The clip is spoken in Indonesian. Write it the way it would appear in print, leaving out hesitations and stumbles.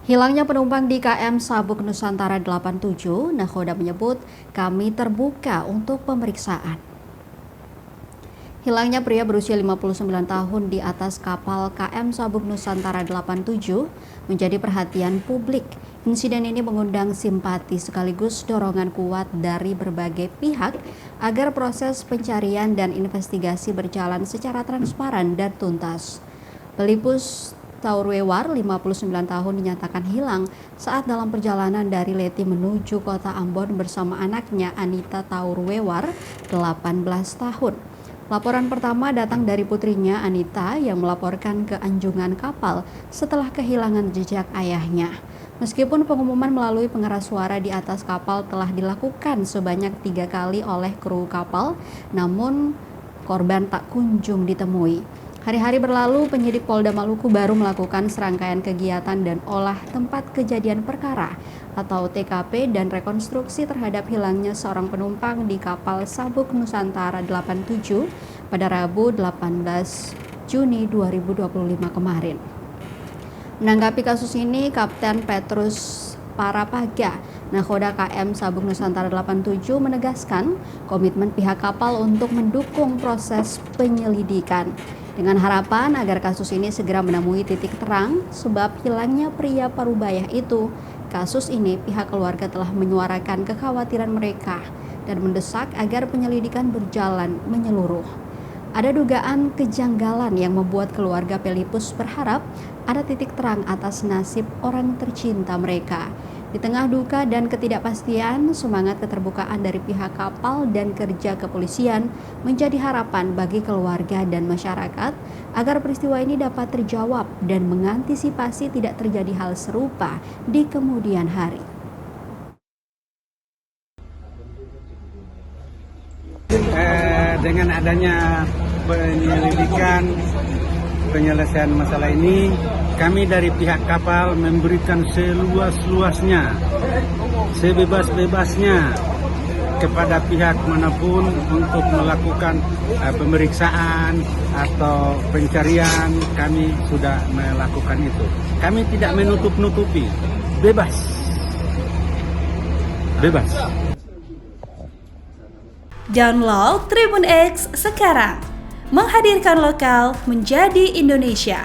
Hilangnya penumpang di KM Sabuk Nusantara 87, Nakhoda menyebut kami terbuka untuk pemeriksaan. Hilangnya pria berusia 59 tahun di atas kapal KM Sabuk Nusantara 87 menjadi perhatian publik. Insiden ini mengundang simpati sekaligus dorongan kuat dari berbagai pihak agar proses pencarian dan investigasi berjalan secara transparan dan tuntas. Pelipus Taurwewar, 59 tahun, dinyatakan hilang saat dalam perjalanan dari Leti menuju kota Ambon bersama anaknya Anita Taurwewar, 18 tahun. Laporan pertama datang dari putrinya Anita yang melaporkan ke anjungan kapal setelah kehilangan jejak ayahnya. Meskipun pengumuman melalui pengeras suara di atas kapal telah dilakukan sebanyak 3 kali oleh kru kapal, namun korban tak kunjung ditemui. Hari-hari berlalu, penyidik Polda Maluku baru melakukan serangkaian kegiatan dan olah tempat kejadian perkara atau TKP dan rekonstruksi terhadap hilangnya seorang penumpang di kapal Sabuk Nusantara 87 pada Rabu 18 Juni 2025 kemarin. Menanggapi kasus ini, Kapten Petrus Parapaga, Nakhoda KM Sabuk Nusantara 87 menegaskan komitmen pihak kapal untuk mendukung proses penyelidikan dengan harapan agar kasus ini segera menemui titik terang sebab hilangnya pria parubaya itu. Kasus ini pihak keluarga telah menyuarakan kekhawatiran mereka dan mendesak agar penyelidikan berjalan menyeluruh. Ada dugaan kejanggalan yang membuat keluarga Pelipus berharap ada titik terang atas nasib orang tercinta mereka. Di tengah duka dan ketidakpastian, semangat keterbukaan dari pihak kapal dan kerja kepolisian menjadi harapan bagi keluarga dan masyarakat agar peristiwa ini dapat terjawab dan mengantisipasi tidak terjadi hal serupa di kemudian hari. Dengan adanya penyelesaian masalah ini, kami dari pihak kapal memberikan seluas-luasnya, sebebas-bebasnya kepada pihak manapun untuk melakukan pemeriksaan atau pencarian. Kami sudah melakukan itu. Kami tidak menutup-nutupi, bebas. Download Tribun X sekarang, menghadirkan lokal menjadi Indonesia.